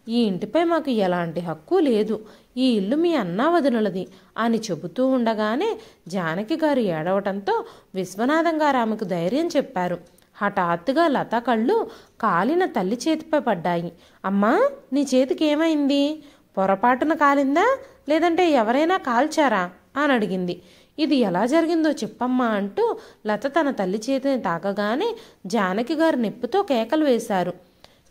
ఈ ఇంటిపై మాకు ఎలాంటి హక్కు లేదు. ఈ ఇల్లు మీ అన్నా వదినలది అని చెబుతూ ఉండగానే జానకి గారు ఏడవటంతో విశ్వనాథం గారు ఆమెకు ధైర్యం చెప్పారు. హఠాత్తుగా లత కళ్ళు కాలిన తల్లి చేతిపై పడ్డాయి. అమ్మా, నీ చేతికి ఏమైంది? పొరపాటున కాలిందా, లేదంటే ఎవరైనా కాల్చారా అని అడిగింది. ఇది ఎలా జరిగిందో చెప్పమ్మా అంటూ లత తన తల్లి చేతిని తాకగానే జానకి గారు నొప్పితో కేకలు వేశారు.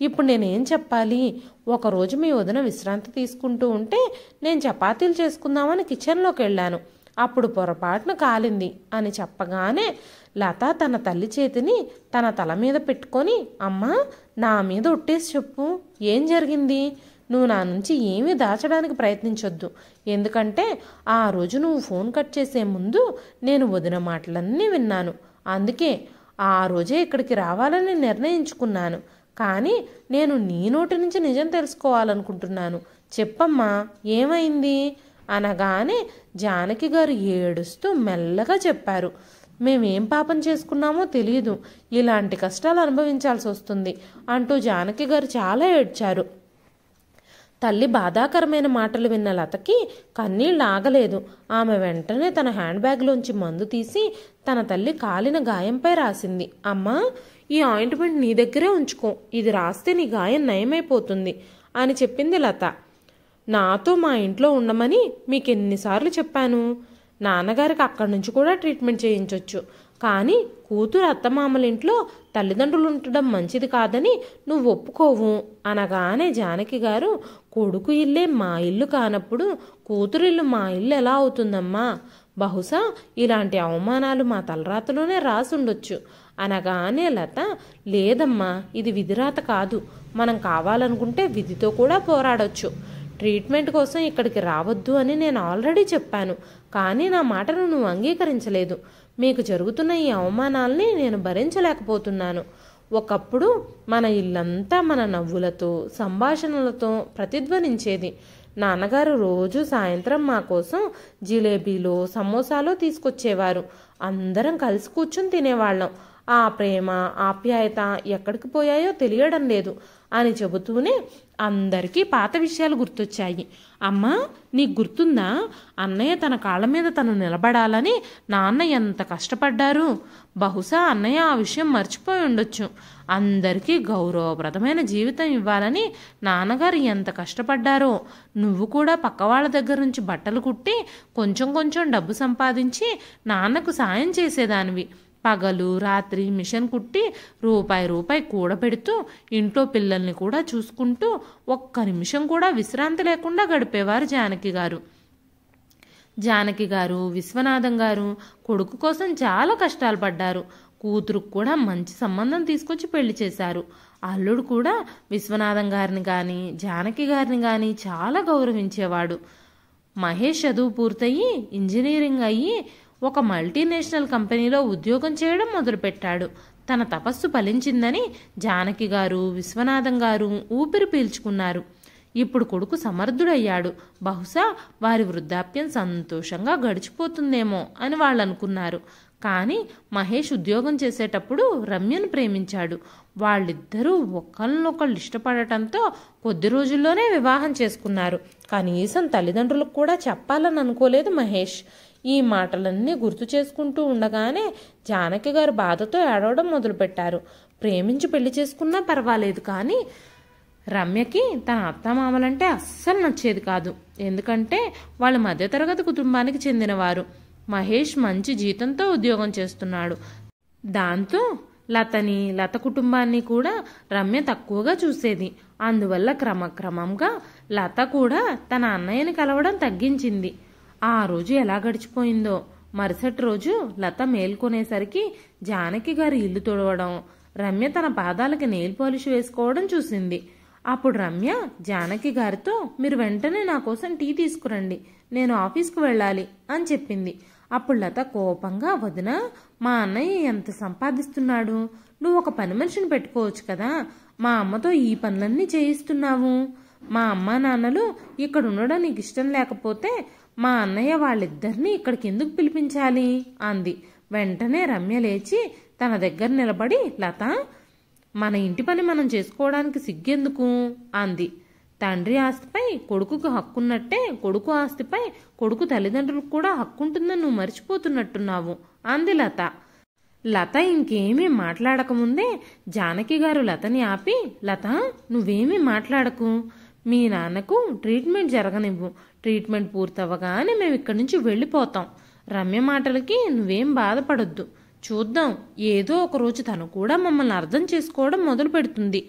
ఇప్పుడు నేనేం చెప్పాలి? ఒకరోజు మీ వదిన విశ్రాంతి తీసుకుంటూ ఉంటే నేను చపాతీలు చేసుకుందామని కిచెన్లోకి వెళ్ళాను. అప్పుడు పొరపాటున కాలింది అని చెప్పగానే లత తన తల్లి చేతిని తన తల మీద పెట్టుకొని, అమ్మా, నా మీద ఒట్టేసి చెప్పు, ఏం జరిగింది? నువ్వు నా నుంచి ఏమీ దాచడానికి ప్రయత్నించొద్దు. ఎందుకంటే ఆ రోజు నువ్వు ఫోన్ కట్ చేసే ముందు నేను వదిన మాటలన్నీ విన్నాను. అందుకే ఆ రోజే ఇక్కడికి రావాలని నిర్ణయించుకున్నాను. కానీ నేను నీ నోటి నుంచి నిజం తెలుసుకోవాలనుకుంటున్నాను. చెప్పమ్మా, ఏమైంది అనగానే జానకి గారు ఏడుస్తూ మెల్లగా చెప్పారు. మేమేం పాపం చేసుకున్నామో తెలియదు, ఇలాంటి కష్టాలు అనుభవించాల్సి వస్తుంది అంటూ జానకి గారు చాలా ఏడ్చారు. తల్లి బాధాకరమైన మాటలు విన్న లతకి కన్నీళ్ళు ఆగలేదు. ఆమె వెంటనే తన హ్యాండ్ బ్యాగ్లోంచి మందు తీసి తన తల్లి కాలిన గాయంపై రాసింది. అమ్మా, ఈ ఆయింట్మెంట్ నీ దగ్గరే ఉంచుకో, ఇది రాస్తే నీ గాయం నయమైపోతుంది అని చెప్పింది లత. నాతో మా ఇంట్లో ఉండమని మీకు ఎన్నిసార్లు చెప్పాను? నాన్నగారికి అక్కడి నుంచి కూడా ట్రీట్మెంట్ చేయించవచ్చు. కానీ కూతురు అత్తమామల ఇంట్లో తల్లిదండ్రులు ఉండడం మంచిది కాదని నువ్వు ఒప్పుకోవు అనగానే జానకి గారు, కొడుకు ఇల్లే మా ఇల్లు కానప్పుడు కూతురిల్లు మా ఇల్లు ఎలా అవుతుందమ్మా? బహుశా ఇలాంటి అవమానాలు మా తలరాతలోనే రాసుండొచ్చు అనగానే లత, లేదమ్మా, ఇది విధిరాత కాదు. మనం కావాలనుకుంటే విధితో కూడా పోరాడొచ్చు. ట్రీట్మెంట్ కోసం ఇక్కడికి రావద్దు అని నేను ఆల్రెడీ చెప్పాను. కానీ నా మాటను నువ్వు అంగీకరించలేదు. మీకు జరుగుతున్న ఈ అవమానాల్ని నేను భరించలేకపోతున్నాను. ఒకప్పుడు మన ఇల్లంతా మన నవ్వులతో, సంభాషణలతో ప్రతిధ్వనించేది. నాన్నగారు రోజు సాయంత్రం మా కోసం జిలేబీలో, సమోసాలో తీసుకొచ్చేవారు. అందరం కలిసి కూర్చుని తినేవాళ్ళం. ఆ ప్రేమ, ఆప్యాయత ఎక్కడికి పోయాయో తెలియడం లేదు అని చెబుతూనే అందరికీ పాత విషయాలు గుర్తొచ్చాయి. అమ్మా, నీకు గుర్తుందా? అన్నయ్య తన కాళ్ళ మీద తను నిలబడాలని నాన్న ఎంత కష్టపడ్డారు. బహుశా అన్నయ్య ఆ విషయం మర్చిపోయి ఉండొచ్చు. అందరికీ గౌరవప్రదమైన జీవితం ఇవ్వాలని నాన్నగారు ఎంత కష్టపడ్డారో. నువ్వు కూడా పక్కవాళ్ళ దగ్గర నుంచి బట్టలు కుట్టి కొంచెం కొంచెం డబ్బు సంపాదించి నాన్నకు సాయం చేసేదానివి. పగలు రాత్రి మిషన్ కుట్టి రూపాయి కూడబెడుతూ ఇంట్లో పిల్లల్ని కూడా చూసుకుంటూ ఒక్క నిమిషం కూడా విశ్రాంతి లేకుండా గడిపేవారు జానకి గారు. విశ్వనాథం గారు కొడుకు కోసం చాలా కష్టాలు పడ్డారు. కూతురుకు కూడా మంచి సంబంధం తీసుకొచ్చి పెళ్లి చేశారు. అల్లుడు కూడా విశ్వనాథం గారిని కానీ జానకి గారిని కానీ చాలా గౌరవించేవాడు. మహేష్ చదువు పూర్తయి ఇంజనీరింగ్ అయ్యి ఒక మల్టీనేషనల్ కంపెనీలో ఉద్యోగం చేయడం మొదలుపెట్టాడు. తన తపస్సు ఫలించిందని జానకి గారు, విశ్వనాథం గారు ఊపిరి పీల్చుకున్నారు. ఇప్పుడు కొడుకు సమర్థుడయ్యాడు, బహుశా వారి వృద్ధాప్యం సంతోషంగా గడిచిపోతుందేమో అని వాళ్ళు అనుకున్నారు. కానీ మహేష్ ఉద్యోగం చేసేటప్పుడు రమ్యను ప్రేమించాడు. వాళ్ళిద్దరూ ఒకళ్ళనొకళ్ళు ఇష్టపడటంతో కొద్ది రోజుల్లోనే వివాహం చేసుకున్నారు. కనీసం తల్లిదండ్రులకు కూడా చెప్పాలని అనుకోలేదు మహేష్. ఈ మాటలన్నీ గుర్తు చేసుకుంటూ ఉండగానే జానకి గారు బాధతో ఏడవడం మొదలుపెట్టారు. ప్రేమించి పెళ్లి చేసుకున్నా పర్వాలేదు, కానీ రమ్యకి తన అత్తమామలంటే అస్సలు నచ్చేది కాదు. ఎందుకంటే వాళ్ళు మధ్యతరగతి కుటుంబానికి చెందినవారు. మహేష్ మంచి జీతంతో ఉద్యోగం చేస్తున్నాడు. దాంతో లత కుటుంబాన్ని కూడా రమ్య తక్కువగా చూసేది. అందువల్ల క్రమక్రమంగా లత కూడా తన అన్నయ్యని కలవడం తగ్గించింది. ఆ రోజు ఎలా గడిచిపోయిందో. మరుసటి రోజు లత మేల్కొనేసరికి జానకి గారి ఇల్లు తుడవడం, రమ్య తన పాదాలకి నెయిల్ పాలిష్ వేసుకోవడం చూసింది. అప్పుడు రమ్య జానకి గారితో, మీరు వెంటనే నా కోసం టీ తీసుకురండి, నేను ఆఫీస్కు వెళ్ళాలి అని చెప్పింది. అప్పుడు లత కోపంగా, వదినా, మా అన్నయ్య ఎంత సంపాదిస్తున్నాడు, నువ్వు ఒక పని మనిషిని పెట్టుకోవచ్చు కదా, మా అమ్మతో ఈ పనులన్నీ చేయిస్తున్నావు. మా అమ్మా నాన్నలు ఇక్కడ ఉండడం నీకు ఇష్టం లేకపోతే మా అన్నయ్య వాళ్ళిద్దరినీ ఇక్కడికి ఎందుకు పిలిపించాలి అంది. వెంటనే రమ్య లేచి తన దగ్గర నిలబడి, లత, మన ఇంటి పని మనం చేసుకోవడానికి సిగ్గెందుకు అంది. తండ్రి ఆస్తిపై కొడుకుకు హక్కున్నట్టే కొడుకు ఆస్తిపై కొడుకు తల్లిదండ్రులకు కూడా హక్కుంటుందని నువ్వు మర్చిపోతున్నట్టున్నావు అంది లత. లత ఇంకేమీ మాట్లాడకముందే జానకి గారు లతని ఆపి, లత, నువ్వేమీ మాట్లాడకు, మీ నాన్నకు ట్రీట్మెంట్ జరగనివ్వు, ట్రీట్మెంట్ పూర్తవగానే మేము ఇక్కడి నుంచి వెళ్ళిపోతాం. రమ్య మాటలకి నువ్వేం బాధపడొద్దు, చూద్దాం, ఏదో ఒక రోజు తను కూడా మమ్మల్ని అర్థం చేసుకోవడం మొదలు పెడుతుంది.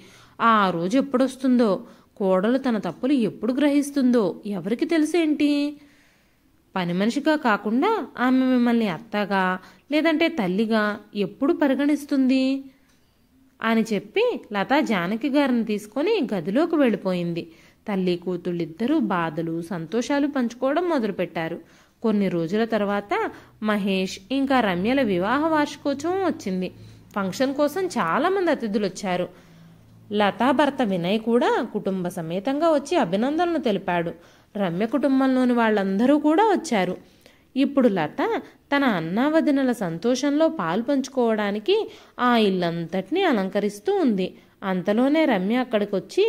ఆ రోజు ఎప్పుడొస్తుందో, కోడలు తన తప్పులు ఎప్పుడు గ్రహిస్తుందో ఎవరికి తెలుసేంటి? పని మనిషిగా కాకుండా ఆమె మిమ్మల్ని అత్తగా లేదంటే తల్లిగా ఎప్పుడు పరిగణిస్తుంది అని చెప్పి లత జానకి గారిని తీసుకొని గదిలోకి వెళ్ళిపోయింది. తల్లి కూతుళ్ళిద్దరూ బాధలు సంతోషాలు పంచుకోవడం మొదలుపెట్టారు. కొన్ని రోజుల తర్వాత మహేష్ ఇంకా రమ్యల వివాహ వార్షికోత్సవం వచ్చింది. ఫంక్షన్ కోసం చాలామంది అతిథులు వచ్చారు. లతా భర్త వినయ్ కూడా కుటుంబ సమేతంగా వచ్చి అభినందనలు తెలిపాడు. రమ్య కుటుంబంలోని వాళ్ళందరూ కూడా వచ్చారు. ఇప్పుడు లత తన అన్నావదినల సంతోషంలో పాలు పంచుకోవడానికి ఆ ఇల్లంతటినీ అలంకరిస్తూ ఉంది. అంతలోనే రమ్య అక్కడికి వచ్చి,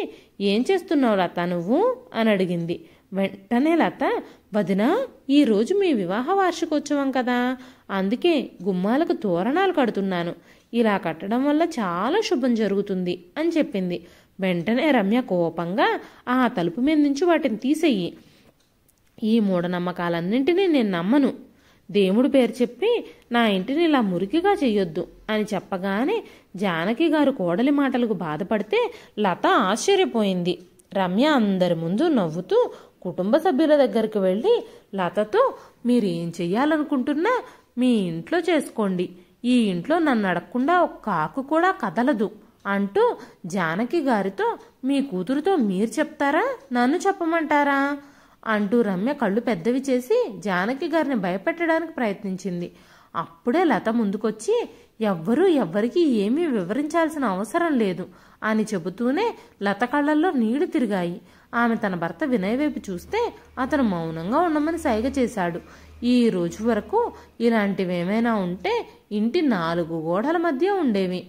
ఏం చేస్తున్నావు లత నువ్వు అని అడిగింది. వెంటనే లత, వదినా, ఈరోజు మీ వివాహ వార్షికోత్సవం కదా, అందుకే గుమ్మాలకు తోరణాలు కడుతున్నాను, ఇలా కట్టడం వల్ల చాలా శుభం జరుగుతుంది అని చెప్పింది. వెంటనే రమ్య కోపంగా, ఆ తలుపు మీద నుంచి వాటిని తీసేయి, ఈ మూఢనమ్మకాలన్నింటినీ నేను నమ్మను, దేవుడి పేరు చెప్పి నా ఇంటిని ఇలా మురికిగా చెయ్యొద్దు అని చెప్పగానే జానకి గారు కోడలి మాటలకు బాధపడితే లత ఆశ్చర్యపోయింది. రమ్య అందరి ముందు నవ్వుతూ కుటుంబ సభ్యుల దగ్గరికి వెళ్ళి లతతో, మీరు ఏం చెయ్యాలనుకుంటున్నా మీ ఇంట్లో చేసుకోండి, ఈ ఇంట్లో నన్ను అడగకుండా ఒక్క ఆకు కూడా కదలదు అంటూ జానకి గారితో, మీ కూతురుతో మీరు చెప్తారా నన్ను చెప్పమంటారా అంటూ రమ్య కళ్ళు పెద్దవి చేసి జానకి గారిని భయపెట్టడానికి ప్రయత్నించింది. అప్పుడే లత ముందుకొచ్చి, ఎవ్వరికీ ఏమీ వివరించాల్సిన అవసరం లేదు అని చెబుతూనే లత కళ్ళల్లో నీళ్లు తిరిగాయి. ఆమె తన భర్త వినయ్ వైపు చూస్తే అతను మౌనంగా ఉండమని సైగ చేశాడు. ఈ రోజు వరకు ఇలాంటివేమైనా ఉంటే ఇంటి 4 గోడల మధ్య ఉండేవి.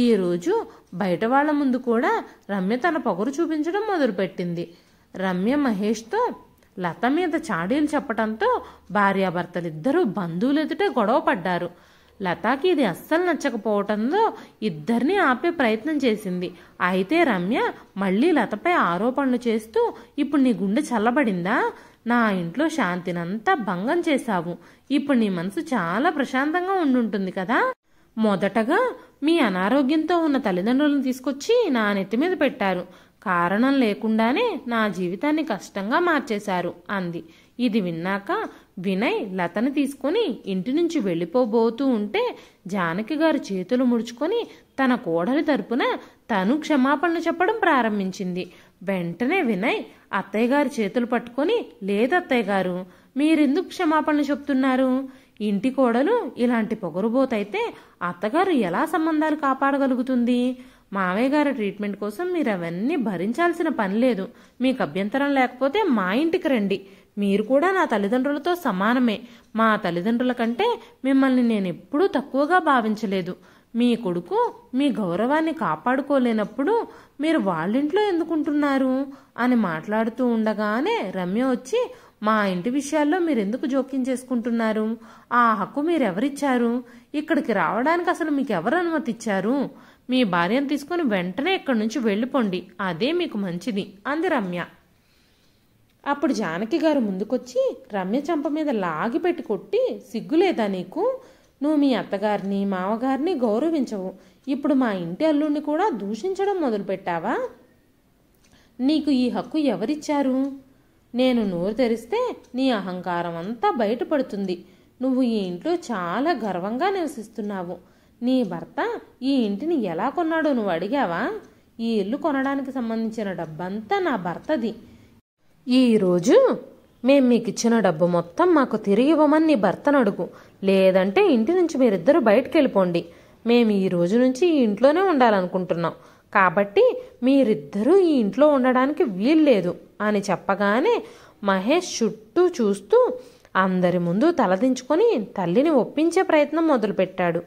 ఈ రోజు బయట వాళ్ల ముందు కూడా రమ్య తన పొగరు చూపించడం మొదలుపెట్టింది. రమ్య మహేష్తో లత మీద చాడీలు చెప్పడంతో భార్యాభర్తలిద్దరూ బంధువులెదుటే గొడవ పడ్డారు. లతాకి ఇది అస్సలు నచ్చకపోవటంతో ఇద్దరినీ ఆపే ప్రయత్నం చేసింది. అయితే రమ్య మళ్ళీ లతపై ఆరోపణలు చేస్తూ, ఇప్పుడు నీ గుండె చల్లబడిందా, నా ఇంట్లో శాంతినంతా భంగం చేశావు, ఇప్పుడు నీ మనసు చాలా ప్రశాంతంగా ఉండుంటుంది కదా, మొదటగా మీ అనారోగ్యంతో ఉన్న తల్లిదండ్రులను తీసుకొచ్చి నా నెత్తి మీద పెట్టారు, కారణం లేకుండానే నా జీవితాన్ని కష్టంగా మార్చేశారు అంది. ఇది విన్నాక వినయ్ లతని తీసుకుని ఇంటి నుంచి వెళ్ళిపోబోతూ ఉంటే జానకి గారు చేతులు ముడుచుకొని తన కోడలి తరపున తను క్షమాపణలు చెప్పడం ప్రారంభించింది. వెంటనే వినయ్ అత్తయ్య గారి చేతులు పట్టుకొని, లేదత్తయ్య గారు, మీరెందుకు క్షమాపణలు చెప్తున్నారు, ఇంటి కోడలు ఇలాంటి పొగరుబోతైతే అత్తగారు ఎలా సంబంధాలు కాపాడగలుగుతుంది? మావయ్య గారి ట్రీట్మెంట్ కోసం మీరు అవన్నీ భరించాల్సిన పని లేదు. మీకు అభ్యంతరం లేకపోతే మా ఇంటికి రండి. మీరు కూడా నా తల్లిదండ్రులతో సమానమే. మా తల్లిదండ్రుల కంటే మిమ్మల్ని నేను ఎప్పుడూ తక్కువగా భావించలేదు. మీ కొడుకు మీ గౌరవాన్ని కాపాడుకోలేనప్పుడు మీరు వాళ్ళింట్లో ఎందుకుంటున్నారు అని మాట్లాడుతూ ఉండగానే రమ్య వచ్చి, మా ఇంటి విషయాల్లో మీరెందుకు జోక్యం చేసుకుంటున్నారు? ఆ హక్కు మీరెవరిచ్చారు? ఇక్కడికి రావడానికి అసలు మీకు ఎవరు అనుమతి ఇచ్చారు? మీ భార్యను తీసుకుని వెంటనే ఇక్కడి నుంచి వెళ్ళిపోండి, అదే మీకు మంచిది అంది రమ్య. అప్పుడు జానకి గారు ముందుకొచ్చి రమ్య చంప మీద లాగిపెట్టి కొట్టి, సిగ్గులేదా నీకు? నువ్వు మీ అత్తగారిని మామగారిని గౌరవించవు, ఇప్పుడు మా ఇంటి అల్లుడిని కూడా దూషించడం మొదలుపెట్టావా? నీకు ఈ హక్కు ఎవరిచ్చారు? నేను నోరు తెరిస్తే నీ అహంకారం అంతా బయటపడుతుంది. నువ్వు ఈ ఇంట్లో చాలా గర్వంగా నివసిస్తున్నావు. నీ భర్త ఈ ఇంటిని ఎలా కొన్నాడో నువ్వు అడిగావా? ఈ ఇల్లు కొనడానికి సంబంధించిన డబ్బంతా నా భర్తది. ఈరోజు మేము మీకు ఇచ్చిన డబ్బు మొత్తం మాకు తిరిగి ఇవ్వమని నీ భర్తను అడుగు, లేదంటే ఇంటి నుంచి మీరిద్దరూ బయటకు వెళ్ళిపోండి. మేము ఈ రోజు నుంచి ఈ ఇంట్లోనే ఉండాలనుకుంటున్నాం, కాబట్టి మీరిద్దరూ ఈ ఇంట్లో ఉండడానికి వీల్లేదు అని చెప్పగానే మహేష్ చుట్టూ చూస్తూ అందరి ముందు తలదించుకొని తల్లిని ఒప్పించే ప్రయత్నం మొదలుపెట్టాడు.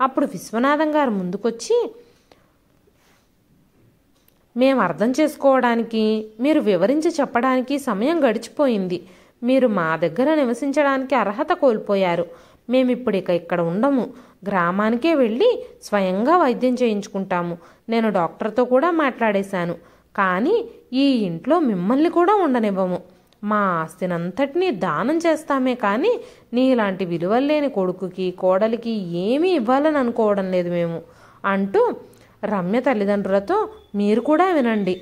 అప్పుడు విశ్వనాథం గారు ముందుకొచ్చి, మేము అర్థం చేసుకోవడానికి, మీరు వివరించి చెప్పడానికి సమయం గడిచిపోయింది. మీరు మా దగ్గర నివసించడానికి అర్హత కోల్పోయారు. మేమిప్పుడు ఇక్కడ ఉండము, గ్రామానికే వెళ్ళి స్వయంగా వైద్యం చేయించుకుంటాము. నేను డాక్టర్తో కూడా మాట్లాడేశాను, కానీ ఈ ఇంట్లో మిమ్మల్ని కూడా ఉండనివ్వము. మా ఆస్తినంతటినీ దానం చేస్తామే కానీ నీలాంటి విలువలేని కొడుకుకి కోడలికి ఏమీ ఇవ్వాలని అనుకోవడం లేదు మేము అంటూ రమ్య తల్లిదండ్రులతో, మీరు కూడా వినండి,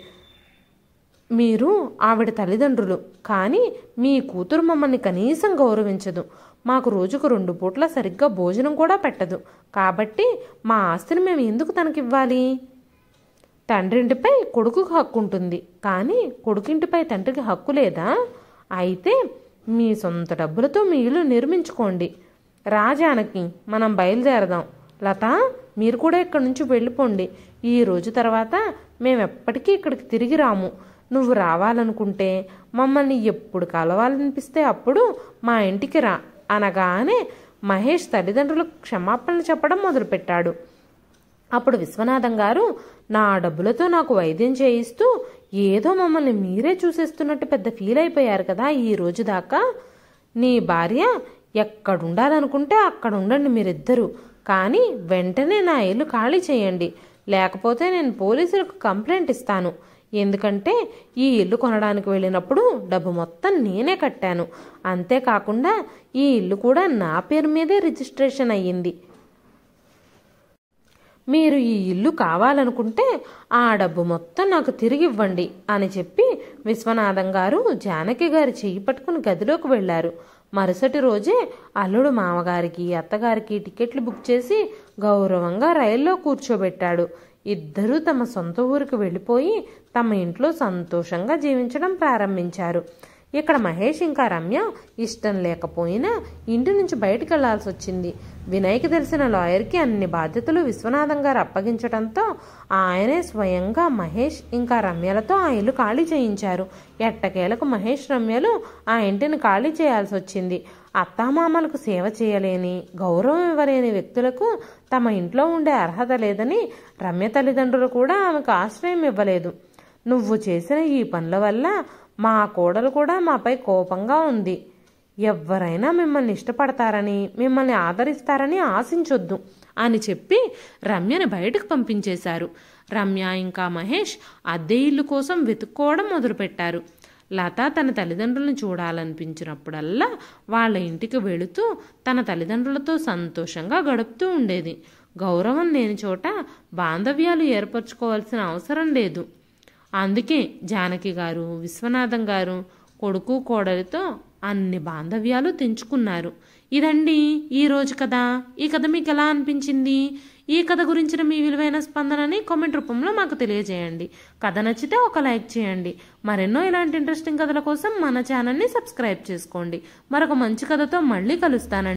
మీరు ఆవిడ తల్లిదండ్రులు, కానీ మీ కూతురు మమ్మల్ని కనీసం గౌరవించదు. మాకు రోజుకు 2 పూట్ల సరిగ్గా భోజనం కూడా పెట్టదు. కాబట్టి మా ఆస్తిని మేము ఎందుకు తనకివ్వాలి? తండ్రింటిపై కొడుకుకి హక్కు ఉంటుంది, కానీ కొడుకింటిపై తండ్రికి హక్కు లేదా? అయితే మీ సొంత డబ్బులతో మీ ఇల్లు నిర్మించుకోండి. రాజానకి, మనం బయలుదేరదాం. లత, మీరు కూడా ఇక్కడి నుంచి వెళ్ళిపోండి. ఈ రోజు తర్వాత మేమెప్పటికీ ఇక్కడికి తిరిగి రాము. నువ్వు రావాలనుకుంటే మమ్మల్ని ఎప్పుడు కలవాలనిపిస్తే అప్పుడు మా ఇంటికి రా అనగానే మహేష్ తల్లిదండ్రులకు క్షమాపణలు చెప్పడం మొదలుపెట్టాడు. అప్పుడు విశ్వనాథం గారు, నా డబ్బులతో నాకు వైద్యం చేయిస్తూ ఏదో మమ్మల్ని మీరే చూసేస్తున్నట్టు పెద్ద ఫీల్ అయిపోయారు కదా ఈ రోజు దాకా. నీ భార్య ఎక్కడుండాలనుకుంటే అక్కడ ఉండండి మీరిద్దరూ, కానీ వెంటనే నా ఇల్లు ఖాళీ చేయండి, లేకపోతే నేను పోలీసులకు కంప్లైంట్ ఇస్తాను. ఎందుకంటే ఈ ఇల్లు కొనడానికి వెళ్ళినప్పుడు డబ్బు మొత్తం నేనే కట్టాను. అంతేకాకుండా ఈ ఇల్లు కూడా నా పేరు మీదే రిజిస్ట్రేషన్ అయ్యింది. మీరు ఈ ఇల్లు కావాలనుకుంటే ఆ డబ్బు మొత్తం నాకు తిరిగి ఇవ్వండి అని చెప్పి విశ్వనాథం గారు జానకి గారి చెయ్యి పట్టుకుని గదిలోకి వెళ్లారు. మరుసటి రోజే అల్లుడు మామగారికి అత్తగారికి టికెట్లు బుక్ చేసి గౌరవంగా రైల్లో కూర్చోబెట్టాడు. ఇద్దరూ తమ సొంత ఊరికి వెళ్ళిపోయి తమ ఇంట్లో సంతోషంగా జీవించడం ప్రారంభించారు. ఇక్కడ మహేష్ ఇంకా రమ్య ఇష్టం లేకపోయినా ఇంటి నుంచి బయటకు వెళ్లాల్సి వచ్చింది. వినయ్కి తెలిసిన లాయర్కి అన్ని బాధ్యతలు విశ్వనాథం గారు అప్పగించడంతో ఆయనే స్వయంగా మహేష్ ఇంకా రమ్యలతో ఆ ఇల్లు ఖాళీ చేయించారు. ఎట్టకేలకు మహేష్ రమ్యలు ఆ ఇంటిని ఖాళీ చేయాల్సి వచ్చింది. అత్తామామలకు సేవ చేయలేని, గౌరవం ఇవ్వలేని వ్యక్తులకు తమ ఇంట్లో ఉండే అర్హత లేదని రమ్య తల్లిదండ్రులు కూడా ఆమెకు ఆశ్రయం ఇవ్వలేదు. నువ్వు చేసిన ఈ పనుల వల్ల మా కోడలు కూడా మాపై కోపంగా ఉంది. ఎవ్వరైనా మిమ్మల్ని ఇష్టపడతారని, మిమ్మల్ని ఆదరిస్తారని ఆశించొద్దు అని చెప్పి రమ్యని బయటకు పంపించేశారు. రమ్య ఇంకా మహేష్ అద్దె ఇల్లు కోసం వెతుక్కోవడం మొదలుపెట్టారు. లత తన తల్లిదండ్రులను చూడాలనిపించినప్పుడల్లా వాళ్ళ ఇంటికి వెళుతూ తన తల్లిదండ్రులతో సంతోషంగా గడుపుతూ ఉండేది. గౌరవం లేని చోట బాంధవ్యాలు ఏర్పరచుకోవాల్సిన అవసరం లేదు. అందుకే జానకి గారు, విశ్వనాథం గారు కొడుకు కోడలితో అన్ని బాంధవ్యాలు తెంచుకున్నారు. ఇదండి ఈరోజు కథ. ఈ కథ మీకు ఎలా అనిపించింది? ఈ కథ గురించిన మీ విలువైన స్పందనని కామెంట్ రూపంలో మాకు తెలియజేయండి. కథ నచ్చితే ఒక లైక్ చేయండి. మరెన్నో ఇలాంటి ఇంట్రెస్టింగ్ కథల కోసం మన ఛానల్ని సబ్స్క్రైబ్ చేసుకోండి. మరొక మంచి కథతో మళ్ళీ కలుస్తానండి.